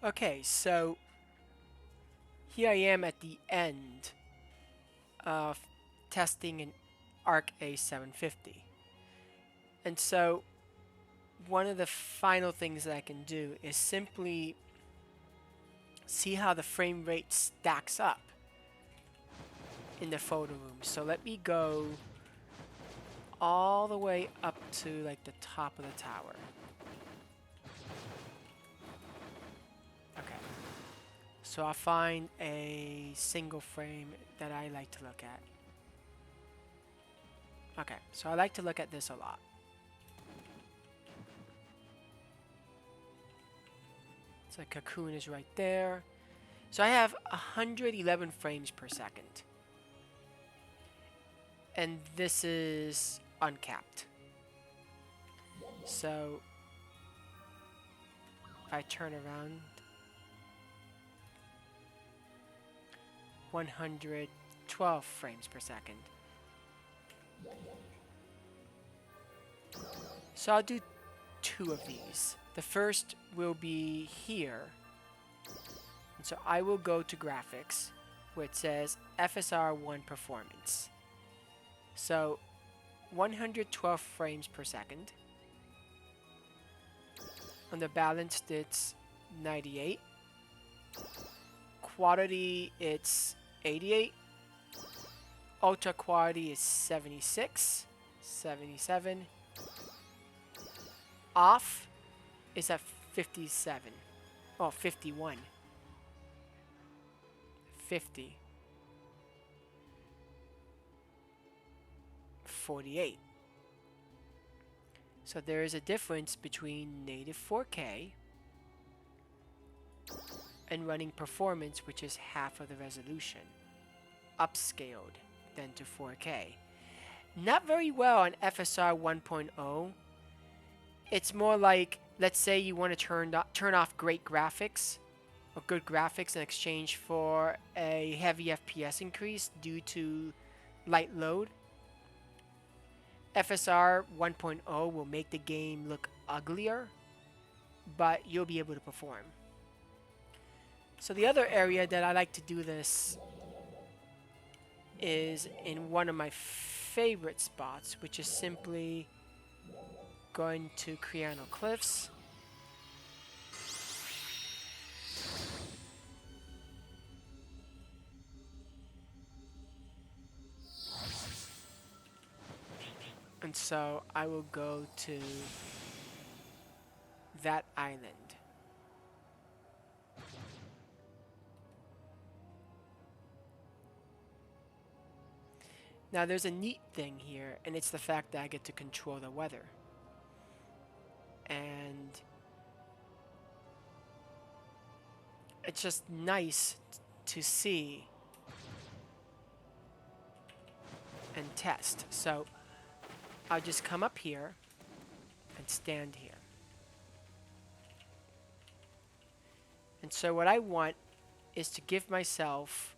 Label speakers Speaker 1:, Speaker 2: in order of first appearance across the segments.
Speaker 1: Okay, so here I am at the end of testing an ARC A750. And so one of the final things that I can do is simply see how the frame rate stacks up in the photo room. So let me go all the way up to like the top of the tower. Okay. So I'll find a single frame that I like to look at. Okay, so I like to look at this a lot. So cocoon is right there. So I have 111 frames per second. And this is uncapped. So if I turn around, 112 frames per second. So I'll do two of these. The first will be here. And so I will go to graphics where it says FSR1 performance. So 112 frames per second. On the balanced it's 98. Quality it's 88. Ultra quality is 76, 77. Off is at 57. Oh, 51. 50. 48. So there is a difference between native 4K and running performance, which is half of the resolution, upscaled then to 4K. Not very well on FSR 1.0. It's more like, let's say you want to turn off great graphics or good graphics in exchange for a heavy FPS increase due to light load. FSR 1.0 will make the game look uglier, but you'll be able to perform. So the other area that I like to do this is in one of my favorite spots, which is simply going to Creano Cliffs. And so I will go to that island. Now there's a neat thing here, and it's the fact that I get to control the weather. And it's just nice to see and test. So I'll just come up here and stand here. And so what I want is to give myself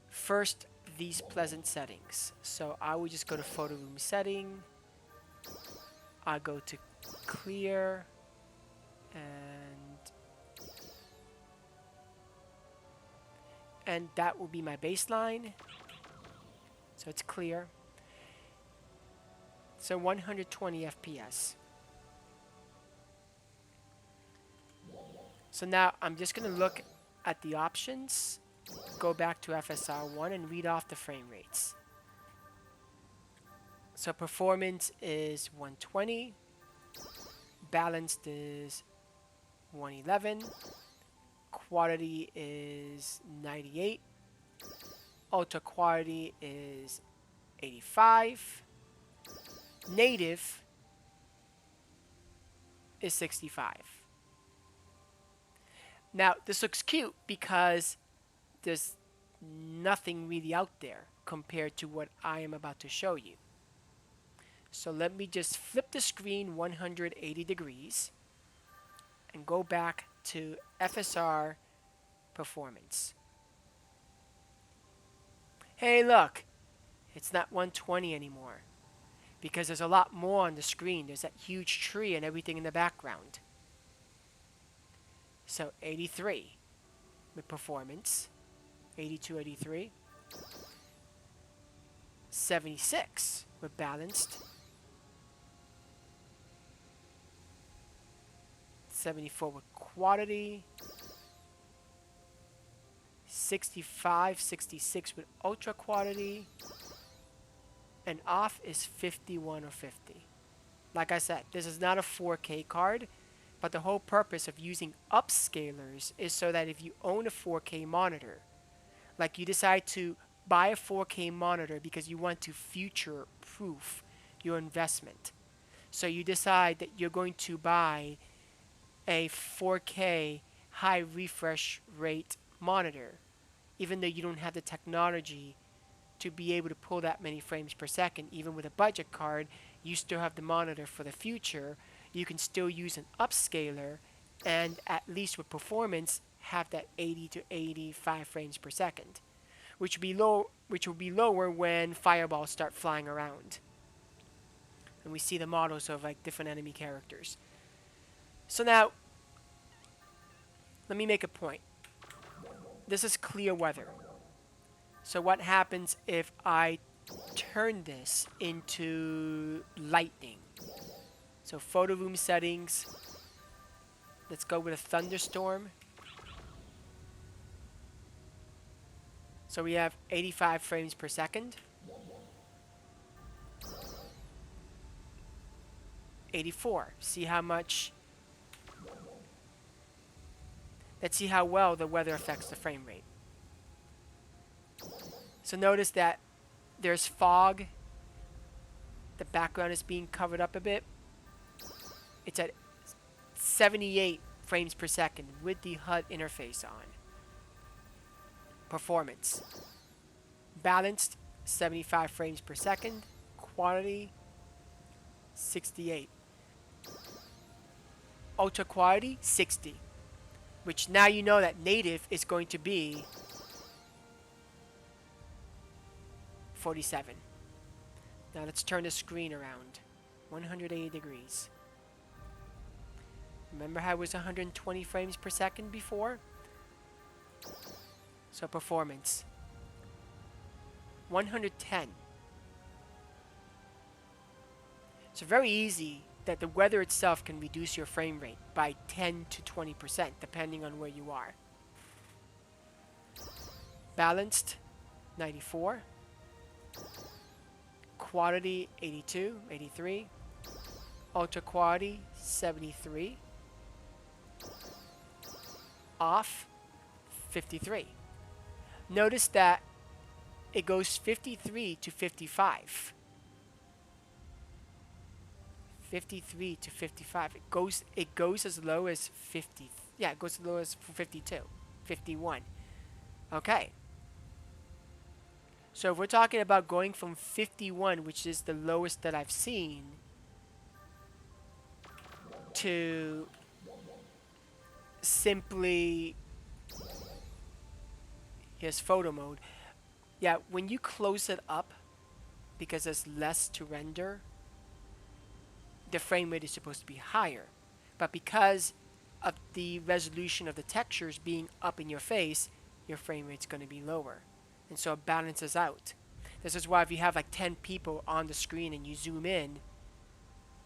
Speaker 1: first these pleasant settings. So I will just go to photo room setting. I'll go to clear and that will be my baseline. So it's clear. So 120 FPS. So now I'm just going to look at the options, go back to FSR1 and read off the frame rates. So performance is 120, balanced is 111, quality is 98, ultra quality is 85, native is 65. Now, this looks cute because there's nothing really out there compared to what I am about to show you. So let me just flip the screen 180 degrees and go back to FSR performance. Hey, look, it's not 120 anymore because there's a lot more on the screen. There's that huge tree and everything in the background. So 83 with performance, 82, 83. 76 with balanced, 74 with quality, 65, 66 with ultra quality, and off is 51 or 50. Like I said, this is not a 4K card, but the whole purpose of using upscalers is so that if you own a 4K monitor, like you decide to buy a 4K monitor because you want to future proof your investment. So you decide that you're going to buy a 4K high refresh rate monitor, even though you don't have the technology to be able to pull that many frames per second. Even with a budget card, you still have the monitor for the future. You can still use an upscaler and at least with performance have that 80 to 85 frames per second, which will be lower when fireballs start flying around and we see the models of like different enemy characters. So now let me make a point. This is clear weather. So what happens if I turn this into lightning? So photo room settings. Let's go with a thunderstorm. So we have 85 frames per second. 84. See how much. Let's see how well the weather affects the frame rate. So notice that there's fog. The background is being covered up a bit. It's at 78 frames per second with the HUD interface on. Performance. Balanced, 75 frames per second. Quality, 68. Ultra quality, 60. Which now you know that native is going to be 47. Now let's turn the screen around. 180 degrees. Remember how it was 120 frames per second before? So performance. 110. So very easy that the weather itself can reduce your frame rate by 10 to 20% depending on where you are. Balanced, 94. Quality, 82, 83. Ultra quality, 73. Off, 53. Notice that it goes 53 to 55. 53 to 55. It goes as low as 50. Yeah, it goes as low as 52, 51. Okay. So if we're talking about going from 51, which is the lowest that I've seen, to simply, here's photo mode. Yeah, when you close it up, because there's less to render, the frame rate is supposed to be higher. But because of the resolution of the textures being up in your face, your frame rate's going to be lower. And so it balances out. This is why if you have like 10 people on the screen and you zoom in,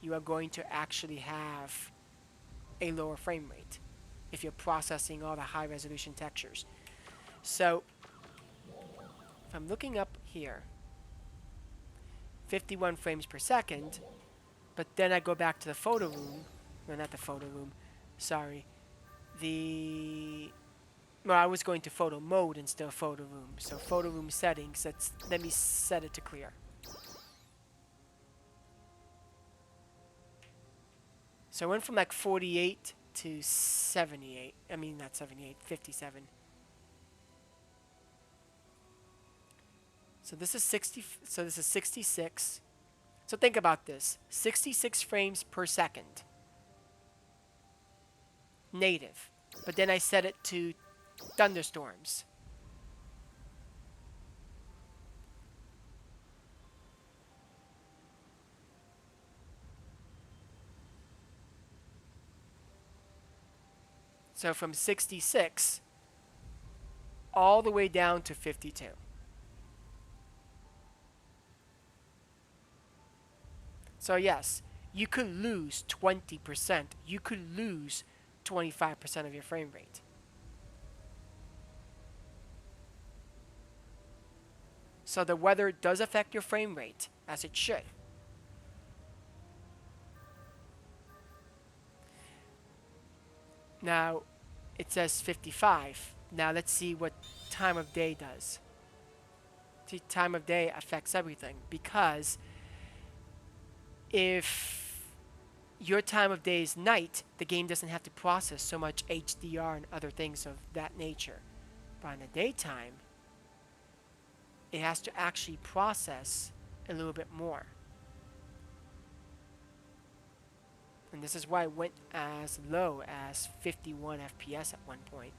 Speaker 1: you are going to actually have a lower frame rate if you're processing all the high resolution textures. So if I'm looking up here, 51 frames per second, but then I go back to the photo room, no, not the photo room, sorry, well, I was going to photo mode instead of photo room. So photo room settings, let me set it to clear. So I went from like 48 to 78. I mean, not 78, 57. So this is 60. So this is 66. So think about this: 66 frames per second, native. But then I set it to thunderstorms. So from 66 all the way down to 52. So yes, you could lose 20%. You could lose 25% of your frame rate. So the weather does affect your frame rate, as it should. Now, it says 55. Now let's see what time of day does. See, time of day affects everything, because if your time of day is night, the game doesn't have to process so much HDR and other things of that nature. But in the daytime, it has to actually process a little bit more. And this is why it went as low as 51 FPS at one point.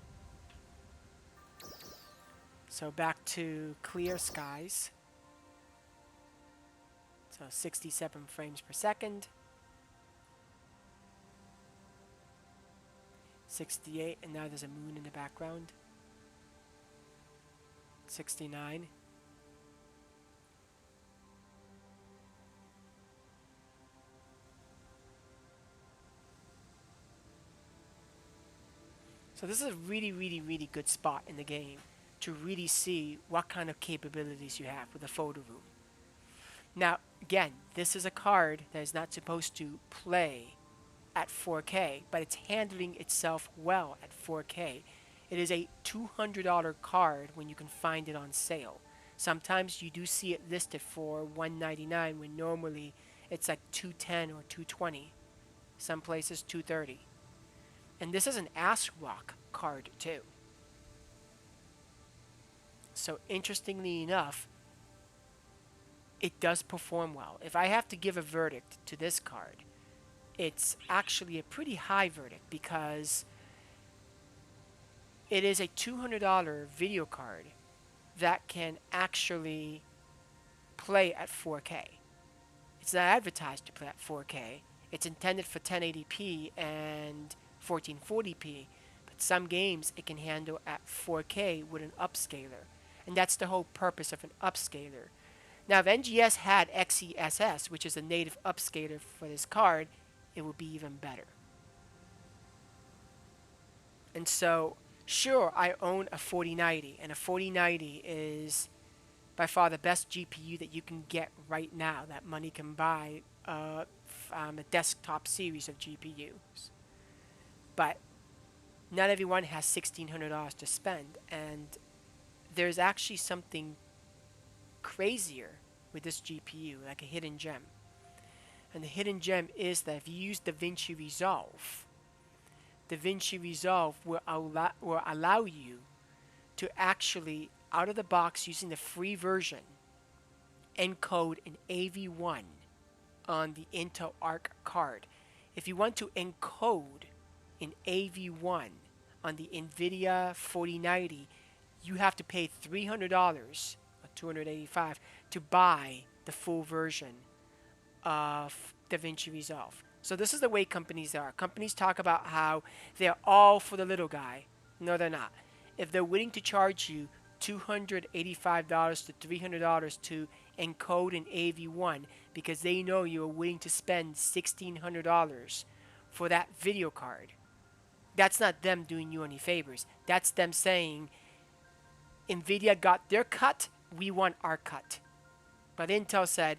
Speaker 1: So back to clear skies. So 67 frames per second. 68, and now there's a moon in the background. 69. So this is a really, really, really good spot in the game to really see what kind of capabilities you have with the photo room. Now, again, this is a card that is not supposed to play at 4K, but it's handling itself well at 4K. It is a $200 card when you can find it on sale. Sometimes you do see it listed for $199 when normally it's like $210 or $220. Some places $230. And this is an ASRock card too. So interestingly enough, it does perform well. If I have to give a verdict to this card, it's actually a pretty high verdict, because it is a $200 video card that can actually play at 4K. It's not advertised to play at 4K. It's intended for 1080p and 1440p, but some games it can handle at 4K with an upscaler. And that's the whole purpose of an upscaler. Now, if NGS had XeSS, which is a native upscaler for this card, it would be even better. And so, sure, I own a 4090, and a 4090 is by far the best GPU that you can get right now that money can buy a desktop series of GPUs. But not everyone has $1,600 to spend, and there's actually something crazier with this GPU, like a hidden gem. And the hidden gem is that if you use DaVinci Resolve, DaVinci Resolve will allow you to actually, out of the box, using the free version, encode an AV1 on the Intel Arc card. If you want to encode an AV1 on the NVIDIA 4090, you have to pay $300 or $285 to buy the full version of DaVinci Resolve. So this is the way companies are. Companies talk about how they're all for the little guy. No, they're not. If they're willing to charge you $285 to $300 to encode an AV1 because they know you're willing to spend $1,600 for that video card, that's not them doing you any favors. That's them saying, NVIDIA got their cut, we want our cut. But Intel said,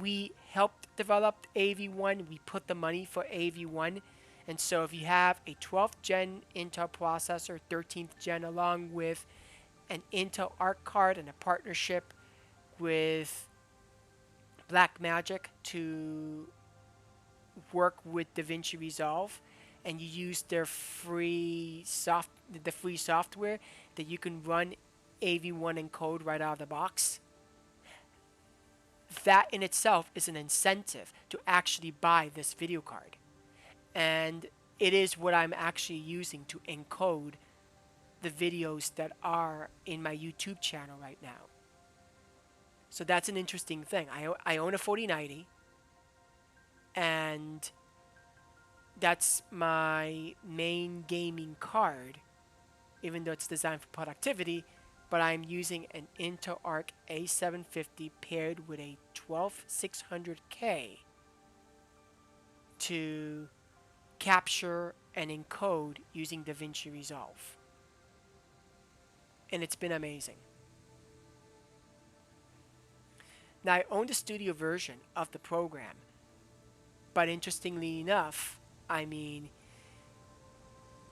Speaker 1: we helped develop AV1, we put the money for AV1, and so if you have a 12th gen Intel processor, 13th gen, along with an Intel Arc card and a partnership with Blackmagic to work with DaVinci Resolve, and you use their free software that you can run AV1 encode right out of the box, that in itself is an incentive to actually buy this video card. And it is what I'm actually using to encode the videos that are in my YouTube channel right now. So that's an interesting thing. I own a 4090, and that's my main gaming card, even though it's designed for productivity. But I'm using an Intel Arc A750 paired with a 12600K to capture and encode using DaVinci Resolve. And it's been amazing. Now, I own the studio version of the program, but interestingly enough, I mean,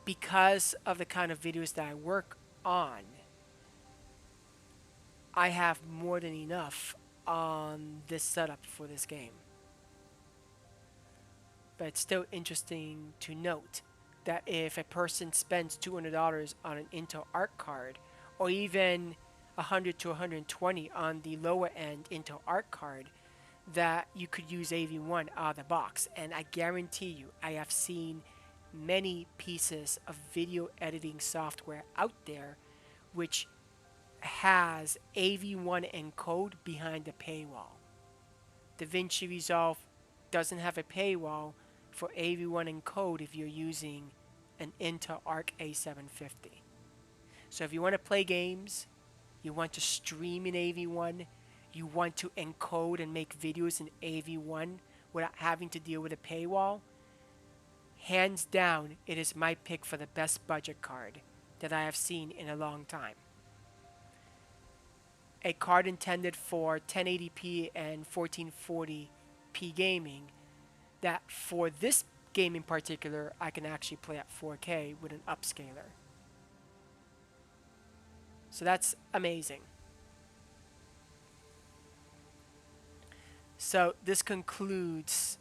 Speaker 1: because of the kind of videos that I work on, I have more than enough on this setup for this game. But it's still interesting to note that if a person spends $200 on an Intel Arc card, or even 100 to 120 on the lower end Intel Arc card, that you could use AV1 out of the box. And I guarantee you, I have seen many pieces of video editing software out there which has AV1 encode behind the paywall. DaVinci Resolve doesn't have a paywall for AV1 encode if you're using an Intel Arc A750. So if you want to play games, you want to stream in AV1, you want to encode and make videos in AV1 without having to deal with a paywall, hands down, it is my pick for the best budget card that I have seen in a long time. A card intended for 1080p and 1440p gaming that for this game in particular, I can actually play at 4K with an upscaler. So that's amazing. So this concludes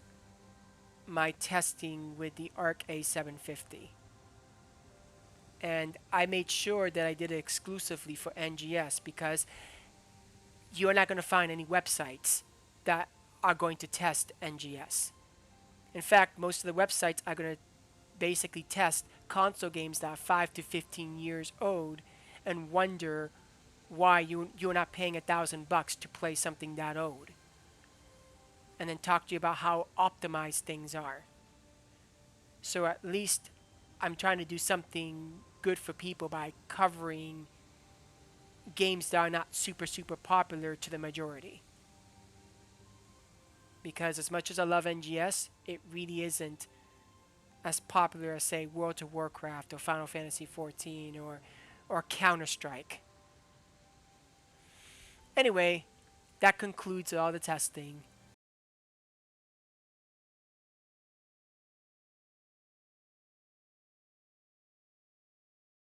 Speaker 1: my testing with the Arc A750. And I made sure that I did it exclusively for NGS because you're not going to find any websites that are going to test NGS. In fact, most of the websites are going to basically test console games that are 5 to 15 years old and wonder why you're not paying $1,000 to play something that old. And then talk to you about how optimized things are. So at least I'm trying to do something good for people by covering games that are not super popular to the majority. Because as much as I love NGS, it really isn't as popular as, say, World of Warcraft or Final Fantasy XIV or Counter-Strike. Anyway, that concludes all the testing.